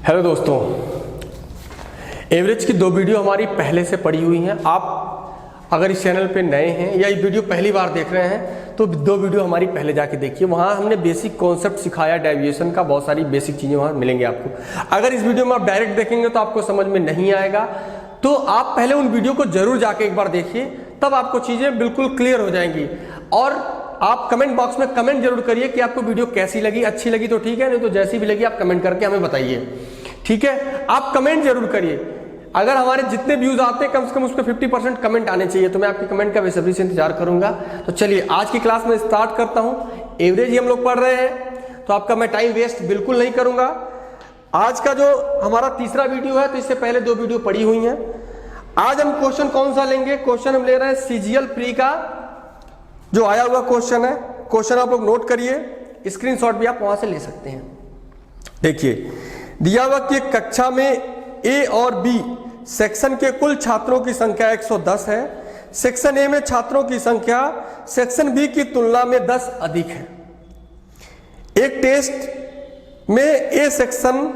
Hello दोस्तों, average की दो वीडियो हमारी पहले से पड़ी हुई हैं। आप अगर इस चैनल पे नए हैं या ये वीडियो पहली बार देख रहे हैं तो दो वीडियो हमारी पहले जाके देखिए। वहाँ हमने बेसिक कॉन्सेप्ट सिखाया, डेविएशन का, बहुत सारी बेसिक चीज़ें वहाँ मिलेंगी आपको। अगर इस वीडियो में आप डायरेक्ट देखेंगे तो आपको समझ में नहीं आएगा, तो आप पहले उन वीडियो को जरूर जाके एक बार देखिए, तब आपको चीज़ें बिल्कुल क्लियर हो जाएंगी। और आप कमेंट बॉक्स में कमेंट जरूर करिए कि आपको वीडियो कैसी लगी। अच्छी लगी तो ठीक है, नहीं तो जैसी भी लगी आप कमेंट करके हमें बताइए, ठीक है। आप कमेंट जरूर करिए। अगर हमारे जितने व्यूज आते हैं कम से कम उस पर 50% कमेंट आने चाहिए, तो मैं आपके कमेंट का बेसब्री से इंतजार करूंगा। तो चलिए आज की क्लास में स्टार्ट करता हूं। एवरेज ही हम लोग पढ़ रहे हैं, तो आपका मैं टाइम वेस्ट बिल्कुल नहीं करूंगा। आज का जो हमारा तीसरा वीडियो है, तो इससे पहले दो वीडियो पड़ी हुई हैं। आज हम क्वेश्चन कौन सा लेंगे? क्वेश्चन हम ले रहे हैं सीजीएल प्री का जो आया हुआ क्वेश्चन है। क्वेश्चन आप लोग नोट करिए, स्क्रीनशॉट भी आप वहां से ले सकते हैं। देखिए, दिया हुआ कि कक्षा में ए और बी सेक्शन के कुल छात्रों की संख्या 110 है। सेक्शन ए में छात्रों की संख्या सेक्शन बी की तुलना में 10 अधिक है। एक टेस्ट में ए सेक्शन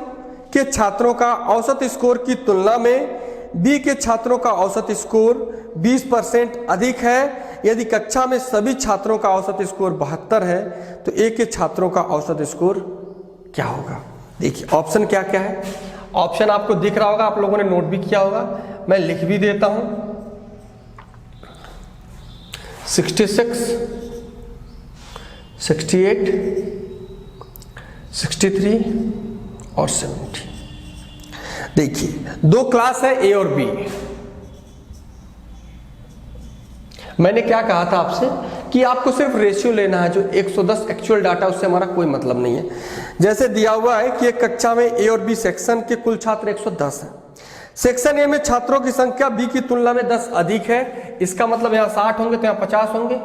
के छात्रों का औसत स्कोर की तुलना में बी के छात्रों का औसत स्कोर 20% अधिक है। यदि कक्षा में सभी छात्रों का औसत स्कोर 72 है तो ए के छात्रों का औसत स्कोर क्या होगा? देखिए ऑप्शन क्या क्या है। ऑप्शन आपको दिख रहा होगा, आप लोगों ने नोट भी किया होगा, मैं लिख भी देता हूं। 66, 68, 63 और 70। देखिए दो क्लास है ए और बी। मैंने क्या कहा था आपसे कि आपको सिर्फ रेशियो लेना है। जो 110 एक्चुअल डाटा, उससे हमारा कोई मतलब नहीं है। जैसे दिया हुआ है कि एक कक्षा में ए और बी सेक्शन के कुल छात्र 110 हैं। सेक्शन ए में छात्रों की संख्या बी की तुलना में 10 अधिक है। इसका मतलब यहां 60 होंगे तो यहां 50 होंगे।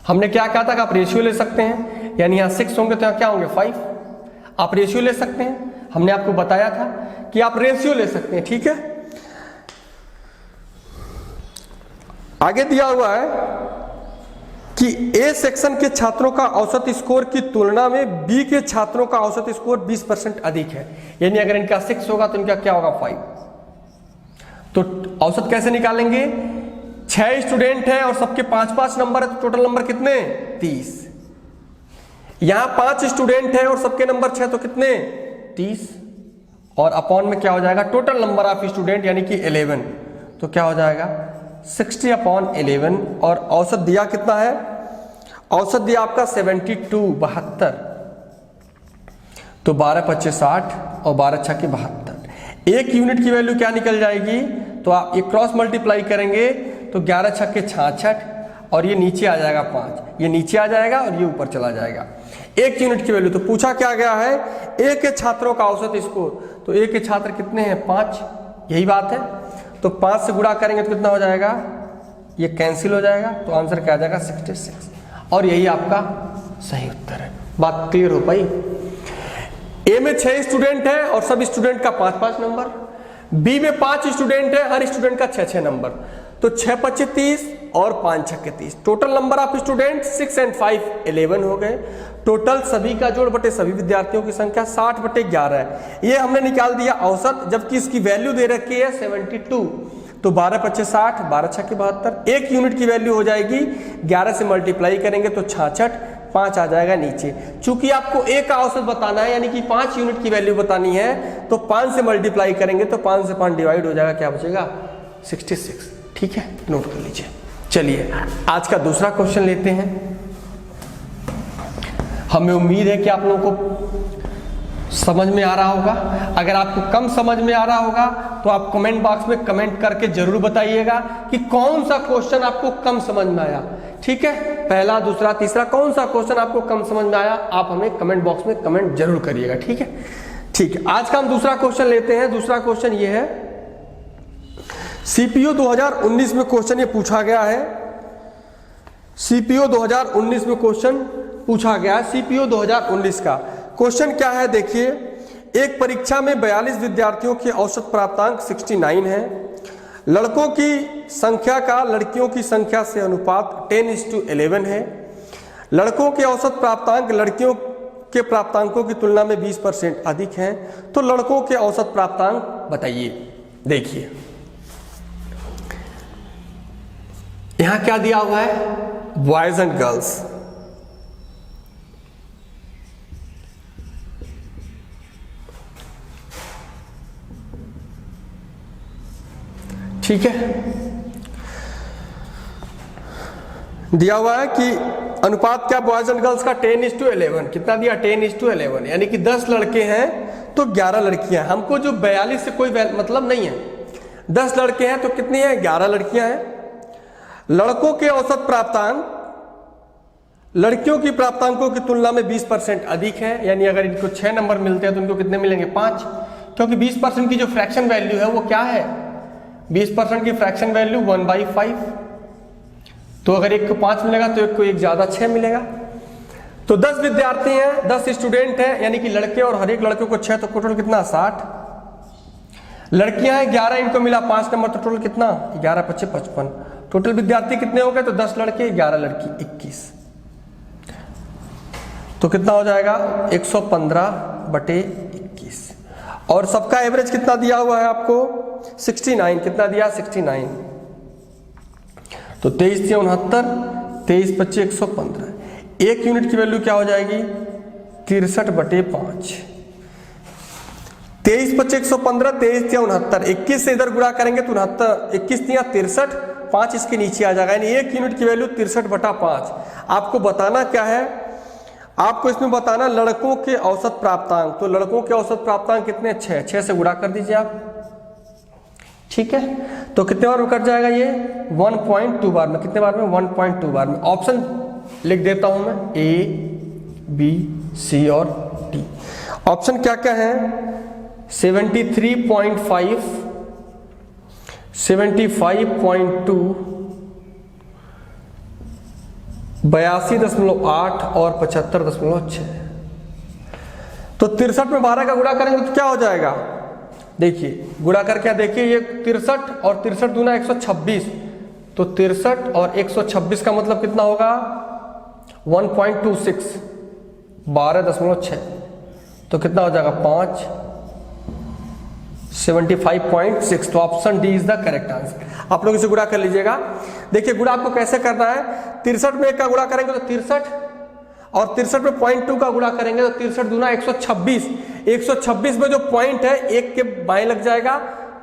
हमने क्या कहा था कि आप रेशियो ले सकते हैं, यानी यहां 6 होंगे तो यहां क्या होंगे 5। आप रेशियो ले सकते हैं, हमने आपको बताया था कि आप रेशियो ले सकते हैं, ठीक है। आगे दिया हुआ है कि ए सेक्शन के छात्रों का औसत स्कोर की तुलना में बी के छात्रों का औसत स्कोर 20% अधिक है। यानी अगर इनका 6 होगा तो इनका क्या होगा 5। तो औसत कैसे निकालेंगे? 6 स्टूडेंट हैं और सबके 5-5 नंबर है, तो टोटल नंबर कितने? 30। यहां 5 स्टूडेंट हैं और सबके नंबर 6, तो कितने? 30। और अपॉन में क्या हो जाएगा? टोटल नंबर ऑफ स्टूडेंट यानी कि 11, तो क्या हो जाएगा 60/11। और औसत दिया कितना है? औसत दिया आपका 72। तो 12×5 = 60 और 12×6 = 72। एक यूनिट की वैल्यू क्या निकल जाएगी? तो आप ये क्रॉस मल्टीप्लाई करेंगे तो 11×6 = 66 और ये नीचे आ जाएगा 5, ये नीचे आ जाएगा और ये ऊपर चला जाएगा। एक यूनिट की वैल्यू। तो पूछा क्या गया है? ए के छात्रों का औसत स्कोर। तो ए के छात्र कितने हैं? 5, यही बात है। तो 5 से गुणा करेंगे तो कितना हो जाएगा? ये कैंसिल हो जाएगा, तो आंसर क्या आ जाएगा 66। और यही आपका सही उत्तर है। बात क्लियर हो पाई? ए में 6 स्टूडेंट है और सब स्टूडेंट का 5-5 नंबर। बी में 5 स्टूडेंट है, हर स्टूडेंट का 6-6 नंबर। तो 6×5 = 30 और 5×6 = 30। टोटल नंबर ऑफ स्टूडेंट 6 और 5 11 हो गए। टोटल सभी का जोड़ बटे सभी विद्यार्थियों की संख्या 60/11 है। ये हमने निकाल दिया औसत, जबकि इसकी वैल्यू दे रखी है 72। तो 12×5 = 60, 12×6 = 72। एक यूनिट की वैल्यू हो जाएगी 11 से मल्टीप्लाई करेंगे तो 66, 5 आ जाएगा नीचे। चूंकि आपको ए का औसत बताना है, यानी कि 5 यूनिट की वैल्यू बतानी है, तो 5 से मल्टीप्लाई करेंगे तो 5 से 5 डिवाइड हो जाएगा, क्या बचेगा 66। ठीक है, नोट कर लीजिए। चलिए आज का दूसरा क्वेश्चन लेते हैं। हमें उम्मीद है कि आप लोगों को समझ में आ रहा होगा। अगर आपको कम समझ में आ रहा होगा तो आप कमेंट बॉक्स में कमेंट करके जरूर बताइएगा कि कौन सा क्वेश्चन आपको कम समझ में आया। ठीक है, पहला, दूसरा, तीसरा, कौन सा क्वेश्चन आपको कम समझ में आया, आप हमें कमेंट बॉक्स में कमेंट जरूर करिएगा। ठीक है, ठीक है। आज का हम दूसरा क्वेश्चन लेते हैं। दूसरा क्वेश्चन ये है, सीपीओ 2019 में क्वेश्चन ये पूछा गया है। सीपीओ 2019 में क्वेश्चन पूछा गया है। सीपीओ 2019 का क्वेश्चन क्या है? देखिए, एक परीक्षा में 42 विद्यार्थियों के औसत प्राप्तांक 69 है। लड़कों की संख्या का लड़कियों की संख्या से अनुपात 10:11 है। लड़कों के औसत प्राप्तांक लड़कियों के प्राप्तांकों की तुलना में 20% अधिक हैं, तो लड़कों के औसत प्राप्तांक बताइए। देखिए यहां क्या दिया हुआ है, बॉयज एंड गर्ल्स। ठीक है, दिया हुआ है कि अनुपात क्या बॉयज एंड गर्ल्स का 10:11। कितना दिया, 10:11, यानी कि 10 लड़के हैं तो 11 लड़कियां। हमको जो 42 से कोई मतलब नहीं है, 10 लड़के हैं तो कितनी है, 11 लड़कियां हैं। लड़कों के औसत प्राप्तांक लड़कियों की प्राप्तांकों की तुलना में 20% अधिक है, यानी अगर इनको 6 नंबर मिलते हैं तो इनको कितने मिलेंगे, 5, क्योंकि 20% की जो फ्रैक्शन वैल्यू है वो क्या है, 20% की फ्रैक्शन वैल्यू 1/5। तो अगर एक को 5 मिलेगा तो एक को 1 ज्यादा 6 मिलेगा। तो 10 विद्यार्थी हैं, 10 स्टूडेंट हैं, यानी कि लड़के और हर एक लड़के को 6, तो टोटल कितना, 60। लड़कियां हैं 11, इनको मिला 5 नंबर, तो टोटल कितना, 11 × 5 = 55। टोटल विद्यार्थी कितने हो गए, तो 10 लड़के 11 लड़की 21। तो कितना हो जाएगा, 115/21। और सबका एवरेज कितना दिया हुआ है आपको, 69। कितना दिया, 69। तो 23 × 69, 23 × 25 = 115। एक यूनिट की वैल्यू क्या हो जाएगी, 63/5। 23 × 25 = 115, 23 × 69, 21 से इधर गुणा करेंगे तो 69, 21 × 63, 5 इसके नीचे आ जाएगा, यानी एक यूनिट की वैल्यू 63/5। आपको बताना क्या है, आपको इसमें बताना लड़कों के औसत प्राप्तांक। तो लड़कों के औसत प्राप्तांक कितने, 6 से गुणा कर दीजिए आप। ठीक है, तो कितने बार में कट जाएगा ये, 1.2 बार में। कितने बार में, 1.2 बार में। ऑप्शन लिख देता हूं मैं, A, B, C और D। ऑप्शन क्या क्या है, 73.5, 75.2, 82.8 और 75.6। तो 63 में 12 का गुणा करेंगे तो क्या हो जाएगा, देखिए गुणा करके क्या, देखिए ये 63 और 63 दूना 126, तो 63 और 126 का मतलब कितना होगा, 1.26, 12.6, तो कितना हो जाएगा 5, 75.6। तो option D is the correct answer. आप लोग इसे गुणा कर लीजिएगा। देखिए गुणा आपको कैसे करना है, 63 में 1 का गुणा करेंगे तो 63, और 63 में 0.2 का गुणा करेंगे तो 63 दूना 126। 126 में जो पॉइंट है 1 के बाएं लग जाएगा,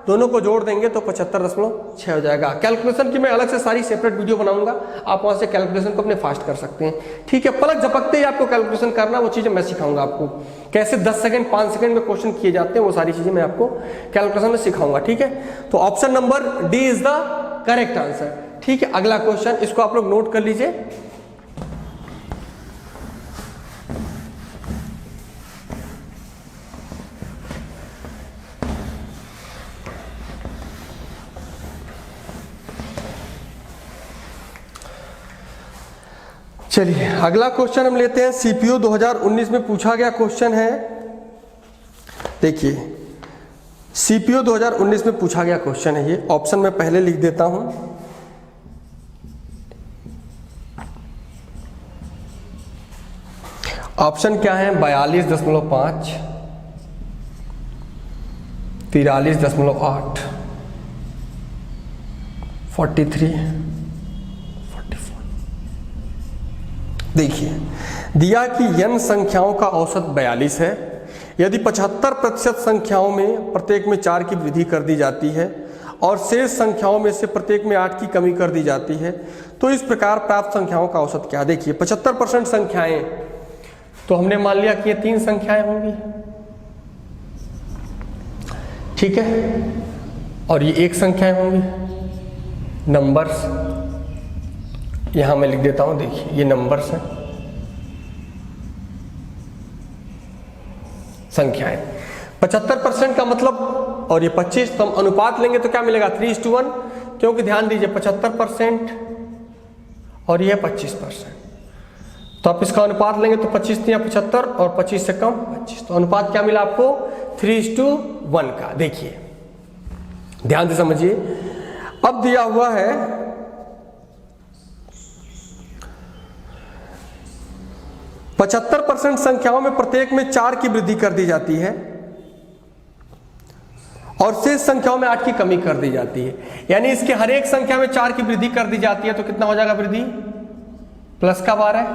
दोनों को जोड़ देंगे तो 75.6 हो जाएगा। कैलकुलेशन की मैं अलग से सारी सेपरेट वीडियो बनाऊंगा, आप वहां से कैलकुलेशन को अपने फास्ट कर सकते हैं। ठीक है, पलक झपकते ही आपको कैलकुलेशन करना, वो चीजें मैं सिखाऊंगा आपको, कैसे 10 सेकंड 5 सेकंड में क्वेश्चन किए जाते हैं, वो सारी चीजें मैं आपको कैलकुलेशन में सिखाऊंगा। ठीक है, तो option number D is the correct answer. ठीक है, अगला क्वेश्चन, इसको आप लोग नोट कर लीजिए। चलिए अगला क्वेश्चन हम लेते हैं, सीपीयू 2019 में पूछा गया क्वेश्चन है। देखिए सीपीयू 2019 में पूछा गया क्वेश्चन है ये, ऑप्शन मैं पहले लिख देता हूं। ऑप्शन क्या है, 42.5, 43.8, 43, 44। देखिए दिया कि n संख्याओं का औसत 42 है, यदि 75% संख्याओं में प्रत्येक में 4 की वृद्धि कर दी जाती है और शेष संख्याओं में से प्रत्येक में 8 की कमी कर दी जाती है, तो इस प्रकार प्राप्त संख्याओं का औसत क्या। देखिए 75% संख्याएं, तो हमने मान लिया कि ये 3 संख्याएं होंगी, ठीक है, और ये 1 संख्याएं होंगी, नंबर्स। यहां मैं लिख देता हूं, देखिए ये नंबर्स हैं, संख्याएं। 75% का मतलब, और ये 25, तो हम अनुपात लेंगे तो क्या मिलेगा, 3:1, क्योंकि ध्यान दीजिए 75% और ये 25%, तो आप इसका अनुपात लेंगे तो 25 या 75 और 25 से कम 25, तो अनुपात क्या मिला आपको, 3:1 का। देखिए ध्यान से समझिए, अब दिया हुआ है 75% संख्याओं में प्रत्येक में 4 की वृद्धि कर दी जाती है और शेष संख्याओं में 8 की कमी कर दी जाती है। यानी इसके हर एक संख्या में 4 की वृद्धि कर दी जाती है, तो कितना हो जाएगा वृद्धि? प्लस का 12,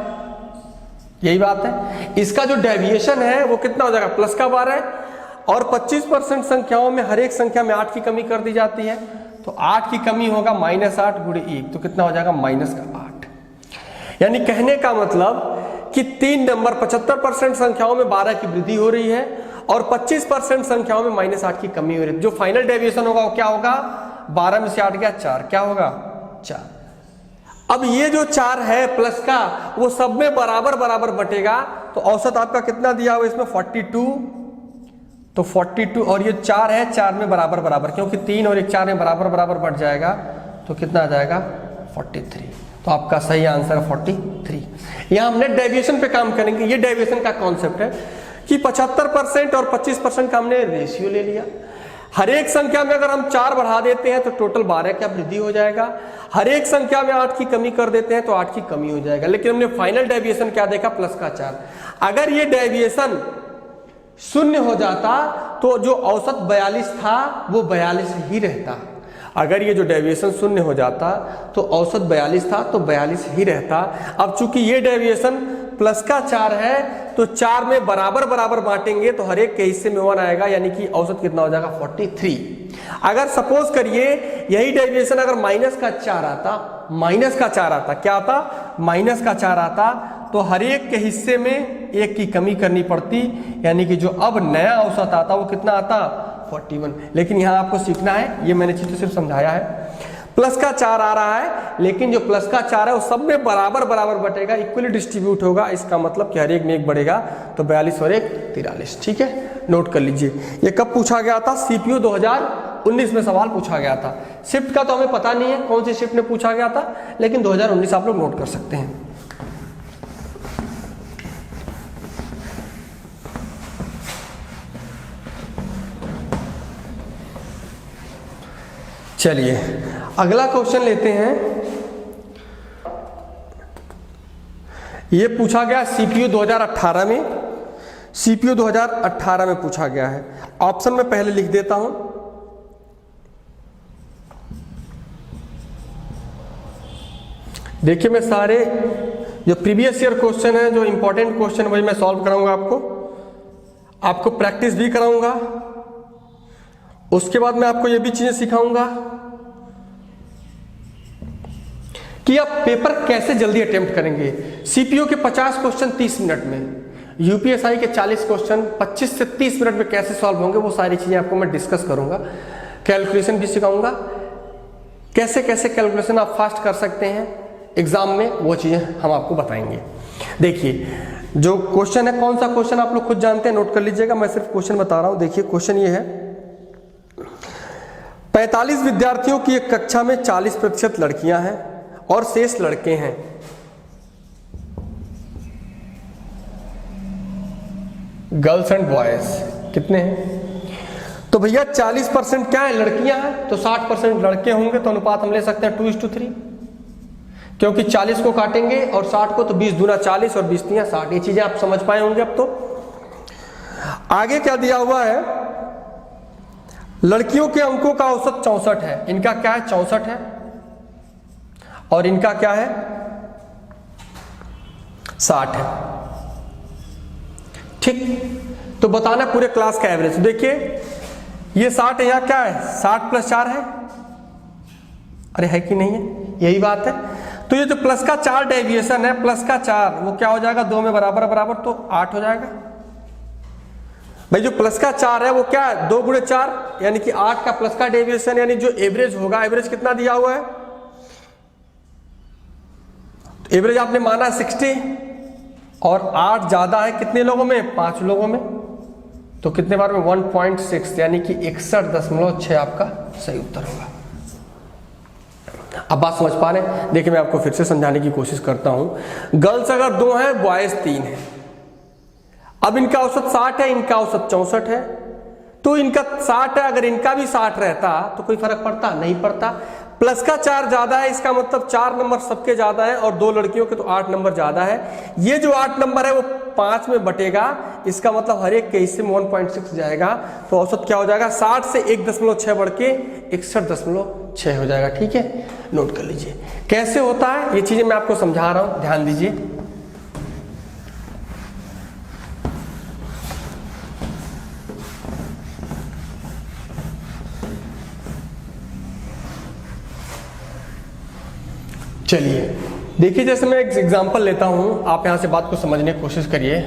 यही बात है। इसका जो डेविएशन है वो कितना हो जाएगा? प्लस का 12। और 25% संख्याओं में हर एक संख्या में 8 की कमी कर दी जाती है, तो 8 की कमी होगा -8 गुणे 1, तो कितना हो जाएगा? -8। यानी कहने का मतलब कि 3 नंबर 75% संख्याओं में 12 की वृद्धि हो रही है और 25% संख्याओं में -8 की कमी हो रही है। जो फाइनल डेविएशन होगा वो क्या होगा? 12 में से 8 गया 4, क्या होगा? 4। अब ये जो 4 है प्लस का, वो सब में बराबर बराबर बटेगा, तो औसत आपका कितना दिया हुआ इसमें? 42। तो 42 और ये 4 है, 4 में बराबर बराबर, क्योंकि 3 और 1 4 में बराबर बराबर बढ़ जाएगा, तो कितना आ जाएगा? 43। तो आपका सही आंसर है 43। यहां हमने डेविएशन पे काम करेंगे। ये डेविएशन का कॉन्सेप्ट है कि 75% और 25% का हमने रेशियो ले लिया। हर एक संख्या में अगर हम 4 बढ़ा देते हैं तो टोटल 12 का वृद्धि हो जाएगा। हर एक संख्या में 8 की कमी कर देते हैं तो 8 की कमी हो जाएगा। लेकिन हमने फाइनल डेविएशन क्या देखा? प्लस का 4। अगर ये डेविएशन 0 हो जाता तो जो औसत 42 था वो 42 ही रहता। अगर ये जो डेविएशन 0 हो जाता तो औसत 42 था तो 42 ही रहता। अब चूंकि ये डेविएशन प्लस का 4 है तो 4 में बराबर बराबर बांटेंगे तो हर एक के हिस्से में 1 आएगा, यानी कि औसत कितना हो जाएगा? 43। अगर सपोज करिए यही डेविएशन अगर माइनस का 4 आता, क्या आता? माइनस का 4 आता, तो हर एक के हिस्से में 1 की कमी करनी पड़ती, यानी कि जो अब नया औसत आता वो कितना आता? 41। लेकिन यहां आपको सीखना है, ये मैंने चीजें सिर्फ समझाया है। प्लस का 4 आ रहा है, लेकिन जो प्लस का 4 है वो सब में बराबर बराबर बटेगा, इक्वली डिस्ट्रीब्यूट होगा। इसका मतलब कि हर एक में 1 बढ़ेगा, तो 42 और 1 43। ठीक है, नोट कर लीजिए। ये कब पूछा गया था? सीपीयू 2019 में सवाल पूछा गया था। शिफ्ट का तो हमें पता नहीं है कौन सी शिफ्ट में पूछा गया था, लेकिन 2019 आप लोग नोट कर सकते हैं। चलिए अगला क्वेश्चन लेते हैं। यह पूछा गया सीपीयू 2018 में, सीपीयू 2018 में पूछा गया है। ऑप्शन में पहले लिख देता हूं। देखिए मैं सारे जो प्रीवियस ईयर क्वेश्चन है, जो इंपॉर्टेंट क्वेश्चन, वही मैं सॉल्व कराऊंगा आपको प्रैक्टिस भी कराऊंगा। उसके बाद मैं आपको ये भी चीजें सिखाऊंगा कि आप पेपर कैसे जल्दी अटेम्प्ट करेंगे। सीपीयू के 50 क्वेश्चन 30 मिनट में, यूपीएसआई के 40 क्वेश्चन 25 से 30 मिनट में कैसे सॉल्व होंगे, वो सारी चीजें आपको मैं डिस्कस करूंगा। कैलकुलेशन भी सिखाऊंगा, कैसे कैसे कैलकुलेशन आप फास्ट कर सकते हैं एग्जाम में, वो चीजें हम आपको बताएंगे। देखिए जो क्वेश्चन है, कौन सा क्वेश्चन आप लोग खुद जानते हैं, नोट कर लीजिएगा। मैं सिर्फ क्वेश्चन बता रहा हूं। देखिए क्वेश्चन ये है, 45 विद्यार्थियों की एक कक्षा में 40% लड़कियां हैं और शेष लड़के हैं। गर्ल्स एंड बॉयज कितने हैं? तो भैया 40% क्या है? लड़कियां हैं, तो 60% लड़के होंगे, तो अनुपात हम ले सकते हैं 2:3, क्योंकि 40 को काटेंगे और 60 को, तो 20 दूना 40 और 20 तियां 60। ये चीजें आप समझ पाए होंगे। अब तो आगे क्या दिया हुआ है? लड़कियों के अंकों का औसत 64 है। इनका क्या है? 64 है, और इनका क्या है? 60 है। ठीक, तो बताना पूरे क्लास का एवरेज। देखिए ये 60 है, यहां क्या है? 60 + 4 है। अरे है कि नहीं है? यही बात है। तो ये जो प्लस का 4 डेविएशन है, प्लस का 4, वो क्या हो जाएगा? 2 में बराबर बराबर, तो 8 हो जाएगा। भाई जो प्लस का 4 है वो क्या है? 2 × 4 यानी कि 8 का प्लस का डेविएशन, यानी जो एवरेज होगा, एवरेज कितना दिया हुआ है? एवरेज आपने माना 60, और 8 ज्यादा है कितने लोगों में? 5 लोगों में, तो कितने बार में? 1.6, यानी कि 61.6 आपका सही उत्तर होगा। अब बात समझ पा रहे हैं? देखिए मैं आपको फिर से समझाने की कोशिश करता हूं। गर्ल्स अगर 2 है, बॉयज 3 है। अब इनका औसत 60 है, इनका औसत 64 है, तो इनका 60 है, अगर इनका भी 60 रहता तो कोई फर्क पड़ता? नहीं पड़ता। प्लस का 4 ज्यादा है, इसका मतलब 4 नंबर सबके ज्यादा है और 2 लड़कियों के तो 8 नंबर ज्यादा है। ये जो 8 नंबर है वो 5 में बटेगा, इसका मतलब हर एक के हिस्से में 1.6 जाएगा। तो औसत क्या हो जाएगा, 60 से 1.6 बढ़ के 61.6 हो जाएगा। ठीक है, नोट कर लीजिए कैसे होता है, ये चीजें मैं आपको समझा रहा हूं, ध्यान दीजिए। चलिए देखिए, जैसे मैं एक एग्जांपल लेता हूं, आप यहां से बात को समझने की कोशिश करिए।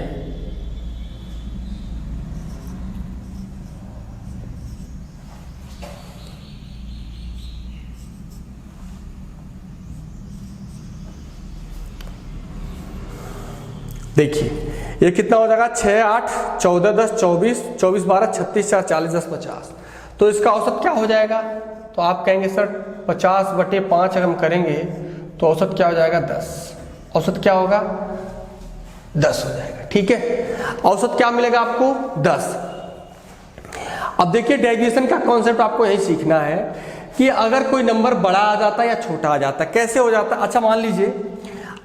देखिए ये कितना हो जाएगा, 6 8 14 10 24 24 12 36 4 40 10 50। तो इसका औसत क्या हो जाएगा, तो आप कहेंगे सर 50/5 अगर हम करेंगे तो औसत क्या हो जाएगा, 10। औसत क्या होगा, 10 हो जाएगा। ठीक है, औसत क्या मिलेगा आपको, 10। अब देखिए डेविएशन का कॉन्सेप्ट आपको यही सीखना है कि अगर कोई नंबर बड़ा आ जाता है या छोटा आ जाता है, कैसे हो जाता है। अच्छा मान लीजिए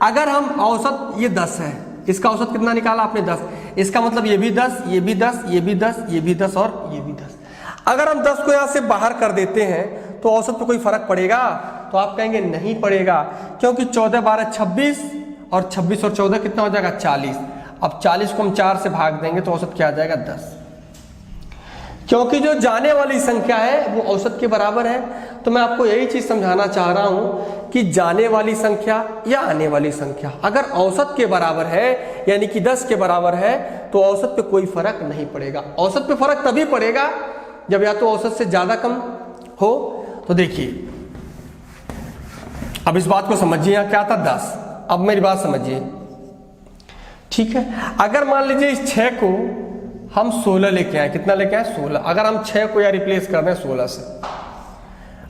अगर हम औसत, ये 10 है, इसका औसत कितना निकाला आपने, 10। इसका मतलब ये भी 10, ये भी 10, ये भी 10, ये भी 10 और ये भी 10। अगर हम 10 को यहां से बाहर कर देते हैं तो औसत पे कोई फर्क पड़ेगा, तो आप कहेंगे नहीं पड़ेगा, क्योंकि 14 12 26 और 26 और 14 कितना हो जाएगा, 40। अब 40 को हम 4 से भाग देंगे तो औसत क्या आ जाएगा, 10। क्योंकि जो जाने वाली संख्या है वो औसत के बराबर है। तो मैं आपको यही चीज समझाना चाह रहा हूं कि जाने वाली संख्या या आने वाली संख्या अगर औसत के बराबर है, यानी कि 10 के बराबर है, तो औसत पे कोई फर्क नहीं पड़ेगा। औसत पे फर्क तभी पड़ेगा जब या तो औसत से ज्यादा कम हो। तो देखिए अब इस बात को समझिए, यहां क्या था, 10। अब मेरी बात समझिए, ठीक है। अगर मान लीजिए इस 6 को हम 16 लेके आए, कितना लेके आए, 16। अगर हम 6 को यहाँ रिप्लेस कर दें 16 से,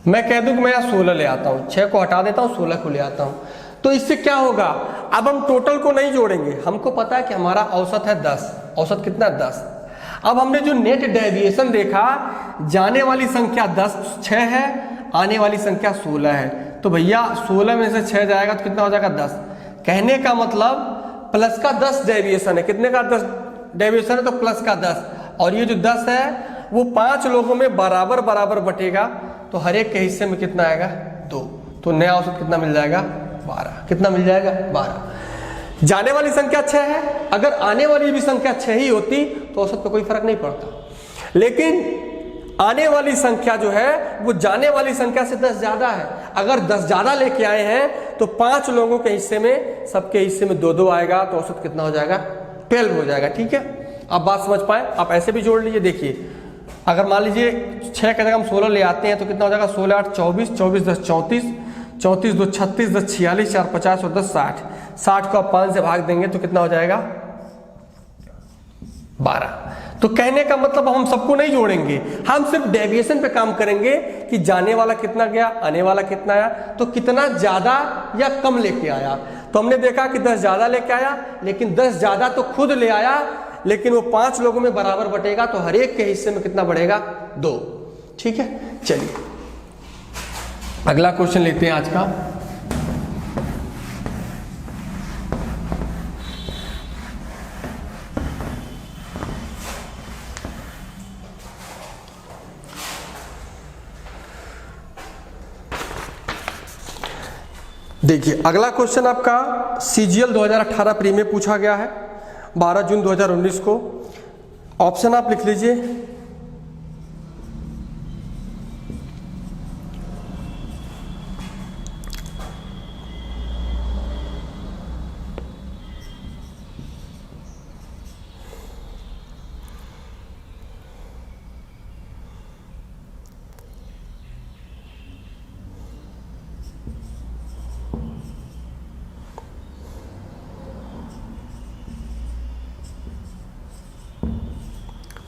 मैं कह दूं कि मैं यहाँ 16 ले आता हूं, 6 को हटा देता हूं, 16 को ले आता हूं, तो इससे क्या होगा, अब हम टोटल को नहीं जोड़ेंगे। हमको पता है कि हमारा औसत है 10, औसत कितना, 10। अब हमने जो नेट डेविएशन देखा, जाने वाली संख्या 6 है, आने वाली संख्या 16 है, तो भैया 16 में से 6 जाएगा तो कितना हो जाएगा, 10। कहने का मतलब प्लस का 10 डेविएशन है, कितने का 10 डेविएशन है, तो प्लस का 10। और ये जो 10 है वो 5 लोगों में बराबर बराबर बटेगा, तो हर एक के हिस्से में कितना आएगा, 2। तो नया औसत कितना मिल जाएगा, 12। कितना मिल जाएगा, 12। जाने वाली संख्या 6 है, अगर आने वाली भी संख्या 6 ही होती तो औसत पे कोई फर्क नहीं पड़ता। लेकिन आने वाली संख्या जो है वो जाने वाली संख्या से 10 ज्यादा है। अगर 10 ज्यादा लेके आए हैं तो 5 लोगों के हिस्से में, सबके हिस्से में 2 2 आएगा, तो औसत कितना हो जाएगा, 12 हो जाएगा। ठीक है, आप बात समझ पाए, आप ऐसे भी जोड़ लीजिए। देखिए अगर मान लीजिए 6 के जगह हम 16 ले आते हैं तो कितना हो जाएगा, 16 8 24, 24 10 34, 34 2 36, 10 46, 4 50 और 10 60। 60 को आप 5 से भाग देंगे तो कितना हो जाएगा, 12। तो कहने का मतलब हम सबको नहीं जोड़ेंगे, हम सिर्फ डेविएशन पे काम करेंगे कि जाने वाला कितना गया, आने वाला कितना आया, तो कितना ज्यादा या कम लेके आया। तो हमने देखा कि 10 ज्यादा लेके आया, लेकिन 10 ज्यादा तो खुद ले आया, लेकिन वो 5 लोगों में बराबर बटेगा, तो हर एक के हिस्से में कितना बढ़ेगा, 2। ठीक है, चलिए अगला क्वेश्चन लेते हैं आज का। देखिए अगला क्वेश्चन आपका CGL 2018 प्री में पूछा गया है, 12 जून 2019 को। ऑप्शन आप लिख लीजिए।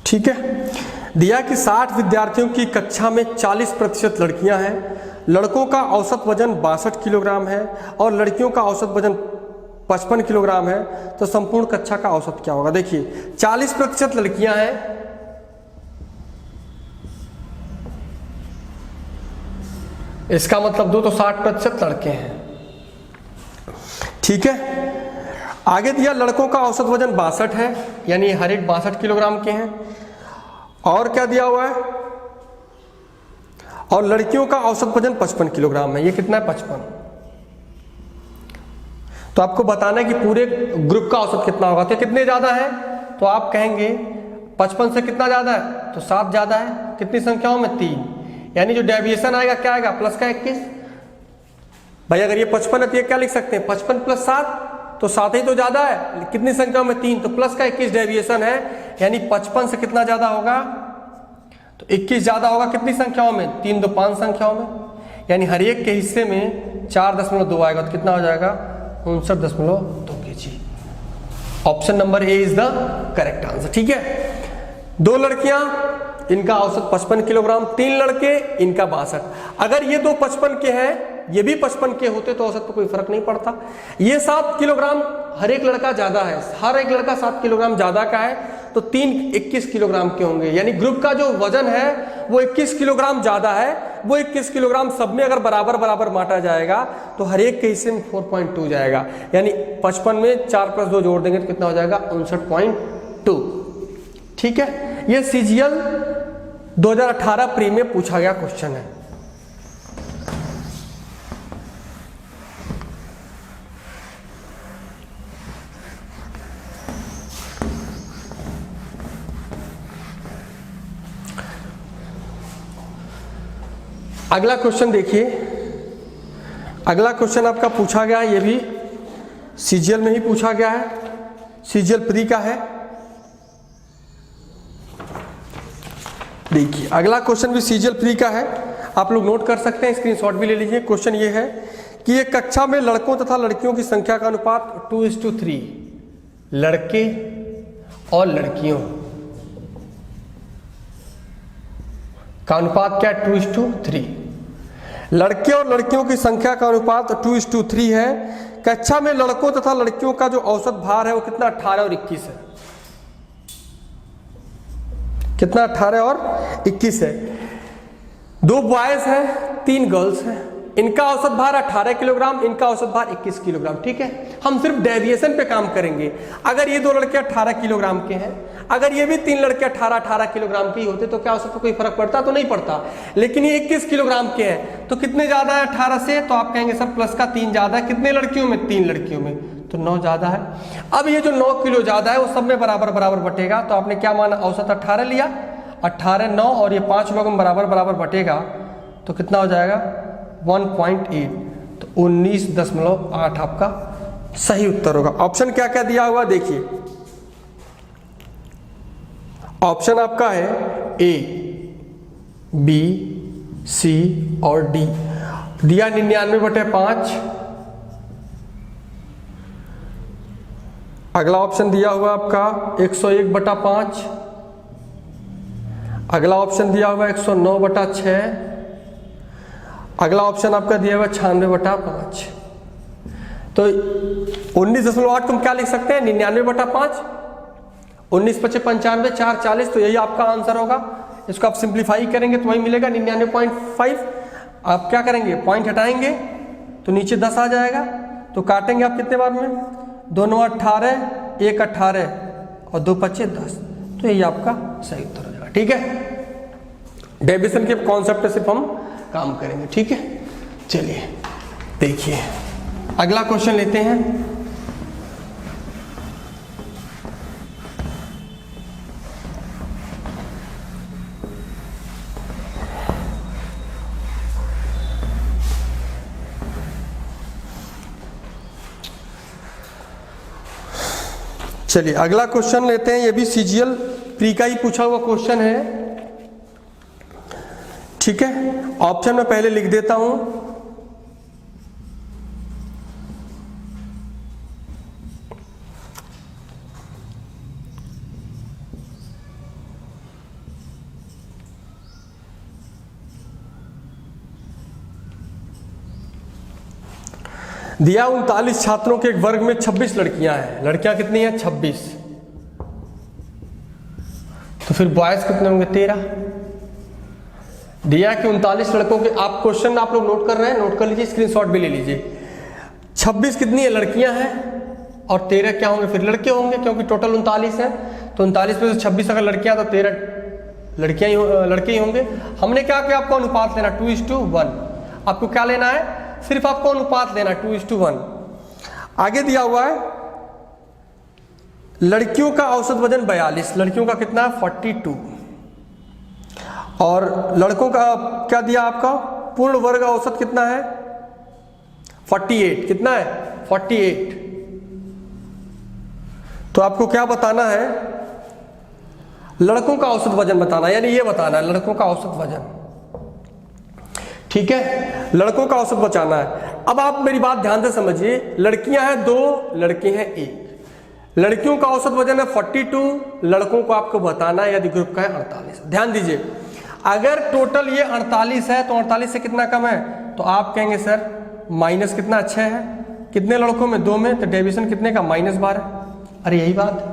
ठीक है, दिया कि 60 विद्यार्थियों की कक्षा में 40% लड़कियां हैं, लड़कों का औसत वजन 62 किलोग्राम है और लड़कियों का औसत वजन 55 किलोग्राम है, तो संपूर्ण कक्षा का औसत क्या होगा। देखिए 40% लड़कियां हैं इसका मतलब दो तो 60% लड़के हैं। ठीक है, आगे दिया लड़कों का औसत वजन 62 है, यानी हर एक 62 किलोग्राम के हैं। और क्या दिया हुआ है, और लड़कियों का औसत वजन 55 किलोग्राम है। ये कितना है, 55। तो आपको बताना है कि पूरे ग्रुप का औसत कितना होगा। तो कितने ज्यादा है, तो आप कहेंगे 55 से कितना ज्यादा है, तो 7 ज्यादा है। कितनी संख्याओं में, 3, यानी जो डेविएशन आएगा क्या आएगा, प्लस का 21। भाई अगर ये 55 है तो ये क्या लिख सकते हैं, 55 + 7, तो 7 ही तो ज्यादा है। कितनी संख्याओं में, 3, तो प्लस का 21 डेविएशन है, यानी 55 से कितना ज्यादा होगा, तो 21 ज्यादा होगा। कितनी संख्याओं में, 3 2 5 संख्याओं में, यानी हर एक के हिस्से में 4.2 आएगा। तो कितना हो जाएगा, 59.2 kg। Option number A is the correct answer. ठीक है, 2 लड़कियां, इनका औसत 55 किलोग्राम, 3 लड़के, इनका 62। अगर ये 2 55 के हैं, ये भी 55 के होते तो औसत पर कोई फर्क नहीं पड़ता। ये 7 किलोग्राम हर एक लड़का ज्यादा है, हर एक लड़का 7 किलोग्राम ज्यादा का है, तो 3 21 किलोग्राम के होंगे। यानी ग्रुप का जो वजन है वो 21 किलोग्राम ज्यादा है। वो 21 किलोग्राम सब में अगर बराबर बराबर बांटा जाएगा तो हर एक के हिस्से में 4.2 जाएगा। यानी 55 में 4 + 2 जोड़ देंगे तो कितना हो जाएगा, 59.2। ठीक है, ये सीजीएल 2018 प्री में पूछा गया क्वेश्चन है। अगला क्वेश्चन देखिए, अगला क्वेश्चन आपका पूछा गया है, ये भी सीजीएल में ही पूछा गया है, सीजीएल प्री का है। देखिए अगला क्वेश्चन भी सीजीएल प्री का है, आप लोग नोट कर सकते हैं, स्क्रीनशॉट भी ले लीजिए। क्वेश्चन ये है कि एक कक्षा में लड़कों तथा लड़कियों की संख्या का अनुपात 2:3, लड़के और लड़कियों का अनुपात क्या है, 2:3। लड़के और लड़कियों की संख्या का अनुपात 2:3 है। कक्षा में लड़कों तथा लड़कियों का जो औसत भार है वो कितना, 18 और 21 है। कितना, 18 और 21 है। 2 बॉयज हैं, 3 गर्ल्स हैं, इनका औसत भार 18 किलोग्राम, इनका औसत भार 21 किलोग्राम। ठीक है, हम सिर्फ डेविएशन पे काम करेंगे। अगर ये 2 लड़के 18 किलोग्राम के हैं, अगर ये भी 3 लड़के 18 किलोग्राम के ही होते तो क्या औसत पर कोई फर्क पड़ता, तो नहीं पड़ता। लेकिन ये 21 किलोग्राम के हैं, तो कितने ज्यादा है 18 से, तो आप कहेंगे सर प्लस का 3 ज्यादा है। कितने लड़कियों में, 3 लड़कियों में, तो 9 ज्यादा है। अब ये जो 9 किलो ज्यादा है वो सब में बराबर बराबर बटेगा। तो आपने क्या माना, औसत 18 लिया, 18 9 और ये 5 लोगों में बराबर बराबर बटेगा तो कितना हो जाएगा, 1.8, तो 19.8 आपका सही उत्तर होगा। ऑप्शन क्या क्या दिया हुआ देखिए, ऑप्शन आपका है ए, बी, सी और डी। दिया 99/5। अगला ऑप्शन दिया हुआ आपका 101/5। अगला ऑप्शन दिया हुआ 109/6। अगला ऑप्शन आपका दिया हुआ 96/5। तो 19.8 तुम क्या लिख सकते हैं, 99/5, 19 × 5 = 95, 4 40, तो यही आपका आंसर होगा। इसको आप सिंप्लीफाई करेंगे तो वही मिलेगा 99.5। आप क्या करेंगे, पॉइंट हटाएंगे तो नीचे 10 आ जाएगा, तो काटेंगे आप कितने बार में, 2 9 18, 1 18 और 2 5 10, तो यही आपका सही उत्तर हो जाएगा। ठीक है, डेविएशन के कॉन्सेप्ट से हम काम करेंगे। ठीक है, चलिए देखिए अगला क्वेश्चन लेते हैं। चलिए अगला क्वेश्चन लेते हैं, ये भी सीजीएल प्री का ही पूछा हुआ क्वेश्चन है। ठीक है, ऑप्शन में पहले लिख देता हूं। दिया 39 छात्रों के एक वर्ग में 26 लड़कियां हैं। लड़कियां कितनी हैं, 26। तो फिर बॉयज कितने होंगे, 13। दिया कि 39 लड़कों के, आप क्वेश्चन आप लोग नोट कर रहे हैं, नोट कर लीजिए, स्क्रीनशॉट भी ले लीजिए। 26 कितनी है, लड़कियां हैं, और 13 क्या होंगे, फिर लड़के होंगे, क्योंकि टोटल 39 है, तो 39 में से 26 अगर लड़कियां तो 13 लड़के ही होंगे। हमने क्या किया, आपको अनुपात लेना 2:1, आपको क्या लेना है, सिर्फ आपको अनुपात लेना 2:1। आगे दिया हुआ है लड़कियों का औसत वजन 42, लड़कियों का कितना है 42, और लड़कों का क्या दिया आपका, पूर्ण वर्ग औसत कितना है 48, कितना है 48। तो आपको क्या बताना है, लड़कों का औसत वजन बताना, यानी ये बताना है लड़कों का औसत वजन, ठीक है, लड़कों का औसत बचाना है। अब आप मेरी बात ध्यान से समझिए, लड़कियां हैं 2, लड़के हैं 1, लड़कियों का औसत वजन है 42, लड़कों को आपको बताना है यदि ग्रुप का है 48। ध्यान दीजिए, अगर टोटल ये 48 है तो 48 से कितना कम है, तो आप कहेंगे सर माइनस कितना, 6 है, कितने लड़कों में, 2 में, तो डेविएशन कितने का, -12। अरे यही बात,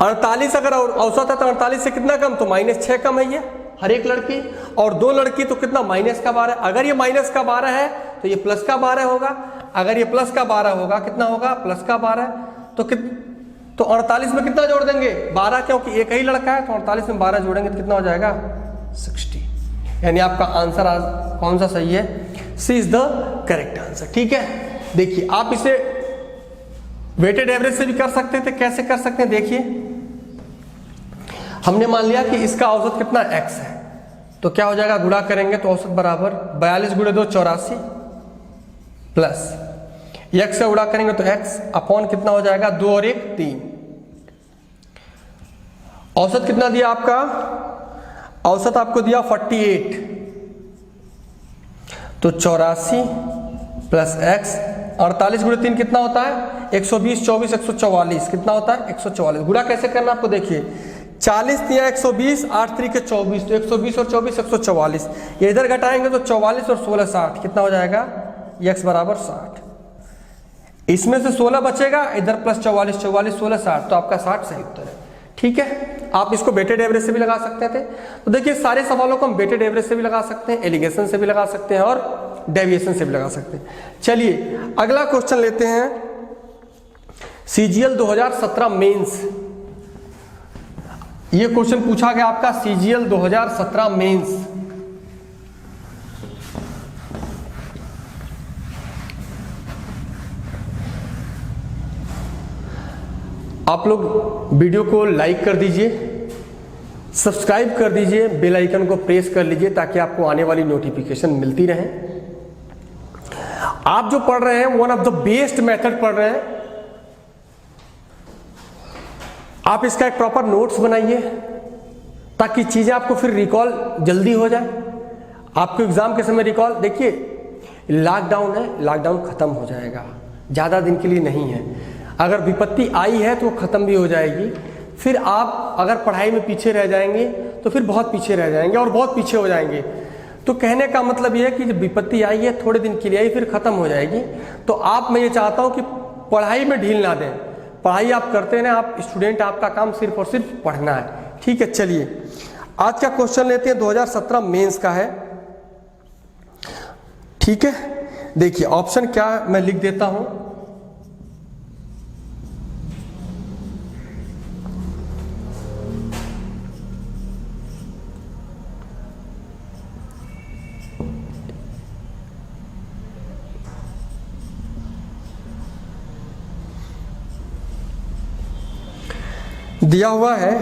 48 अगर औसत है तो 48 से कितना कम, तो -6 कम है ये हर एक लड़की, और 2 लड़की तो कितना, -12। अगर ये -12 है तो ये +12 होगा, अगर ये +12 होगा, कितना होगा, +12, तो 48 में कितना जोड़ देंगे, 12, क्योंकि एक ही लड़का है, तो 48 में 12 जोड़ेंगे तो कितना हो जाएगा 60। यानी आपका आंसर कौन सा सही है, सी इज द करेक्ट आंसर। ठीक है, देखिए आप इसे वेटेड एवरेज से भी कर सकते थे, कैसे कर सकते हैं, देखिए हमने मान लिया कि इसका औसत कितना x है, तो क्या हो जाएगा, गुणा करेंगे तो औसत बराबर 42 × 2 84 प्लस x से गुणा करेंगे तो x अपॉन कितना हो जाएगा, 2 और 1 3। औसत कितना दिया आपका, औसत आपको दिया 48, तो 84 प्लस x, 48 × 3 कितना होता है 120, 24 144, कितना होता है 144। गुणा कैसे करना आपको, देखिए 40 दिया 120, 8 3 के 24, तो 120 और 24 144, ये इधर घटाएंगे तो 44 और 16 60, कितना हो जाएगा x बराबर 60। इसमें से 16 बचेगा, इधर प्लस 44 44 16 60, तो आपका 60 सही उत्तर है। ठीक है, आप इसको वेटेड एवरेज से भी लगा सकते थे। तो देखिए सारे सवालों को हम वेटेड एवरेज से भी लगा सकते हैं, एलिगेशन से भी लगा सकते हैं, और डेविएशन से भी लगा सकते हैं। चलिए अगला क्वेश्चन लेते हैं, सीजीएल 2017 मेंस। ये क्वेश्चन पूछा गया आपका सीजीएल 2017 मेंस। आप लोग वीडियो को लाइक कर दीजिए, सब्सक्राइब कर दीजिए, बेल आइकन को प्रेस कर लीजिए ताकि आपको आने वाली नोटिफिकेशन मिलती रहे। आप जो पढ़ रहे हैं one of the best method पढ़ रहे हैं, आप इसका एक प्रॉपर नोट्स बनाइए ताकि चीजें आपको फिर रिकॉल जल्दी हो जाए, आपको एग्जाम के समय रिकॉल। देखिए लॉकडाउन है, लॉकडाउन खत्म हो जाएगा, ज्यादा दिन के लिए नहीं है। अगर विपत्ति आई है तो वो खत्म भी हो जाएगी, फिर आप अगर पढ़ाई में पीछे रह जाएंगे तो फिर बहुत पीछे रह जाएंगे और बहुत पीछे हो जाएंगे। तो कहने का मतलब ये है कि जब विपत्ति आई है थोड़े दिन के लिए आई, फिर खत्म हो जाएगी। तो आप, मैं ये चाहता हूं कि पढ़ाई में ढील ना दें, पढ़ाई आप करते हैं, आप स्टूडेंट, आपका काम सिर्फ और सिर्फ पढ़ना है। ठीक है, चलिए आज का क्वेश्चन लेते हैं, 2017 मेंस का है। ठीक है, देखिए ऑप्शन क्या मैं लिख देता हूं। दिया हुआ है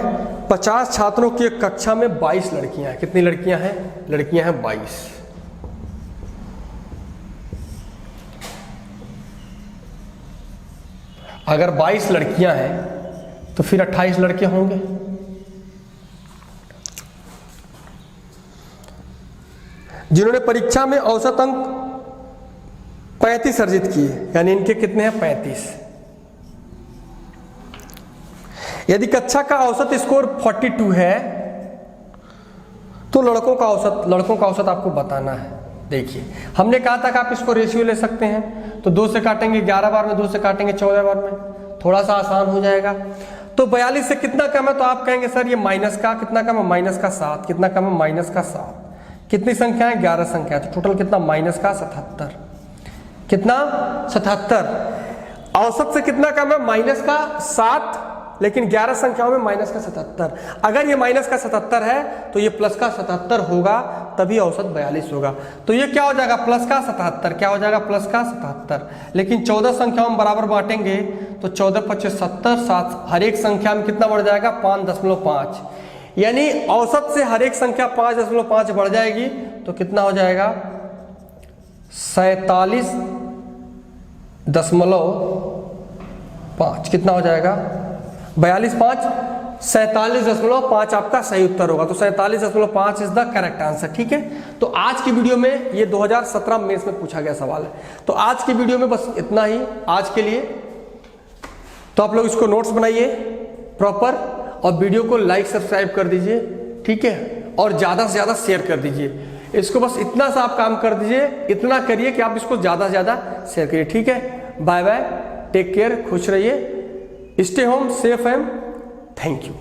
50 छात्रों की एक कक्षा में 22 लड़कियां हैं। कितनी लड़कियां हैं, लड़कियां हैं 22। अगर 22 लड़कियां हैं तो फिर 28 लड़के होंगे। जिन्होंने परीक्षा में औसत अंक 35 अर्जित किए, यानी इनके कितने हैं 35। यदि कक्षा का औसत स्कोर 42 है तो लड़कों का औसत आपको बताना है। देखिए हमने कहा था कि आप इसको रेशियो ले सकते हैं, तो 2 से काटेंगे 11 बार में, 2 से काटेंगे 14 बार में, थोड़ा सा आसान हो जाएगा। तो 42 से कितना कम है, तो आप कहेंगे सर ये माइनस का कितना कम है, माइनस का 7, कितना कम है, माइनस का 7। कितनी संख्या है, 11 संख्या है, तो टोटल कितना, माइनस का 77। कितना, 77। औसत से कितना कम है, माइनस का 7, लेकिन 11 संख्याओं में माइनस का 77। अगर ये माइनस का 77 है तो ये प्लस का 77 होगा, तभी औसत 42 होगा। तो ये क्या हो जाएगा, प्लस का 77, क्या हो जाएगा, प्लस का 77। लेकिन 14 संख्याओं में बराबर बांटेंगे तो 14 25 70, 7 हर एक संख्या में कितना बढ़ जाएगा, 5.5, यानी औसत से हर एक संख्या 5.5 बढ़ जाएगी, तो कितना हो जाएगा, 47.5। कितना हो जाएगा, 42 5 47.5 आपका सही उत्तर होगा। तो 47.5 इज द करेक्ट आंसर। ठीक है, तो आज की वीडियो में ये 2017 मेंस में पूछा गया सवाल है। तो आज की वीडियो में बस इतना ही आज के लिए। तो आप लोग इसको नोट्स बनाइए प्रॉपर, और वीडियो को लाइक सब्सक्राइब कर दीजिए। ठीक है, और ज़्यादा से ज़्यादा शेयर कर दीजिए इसको। बस इतना सा आप काम कर दीजिए, इतना करिए कि आप इसको ज़्यादा से ज़्यादा शेयर करिए। ठीक है, बाय बाय, टेक केयर, खुश रहिए, stay home safe and thank you.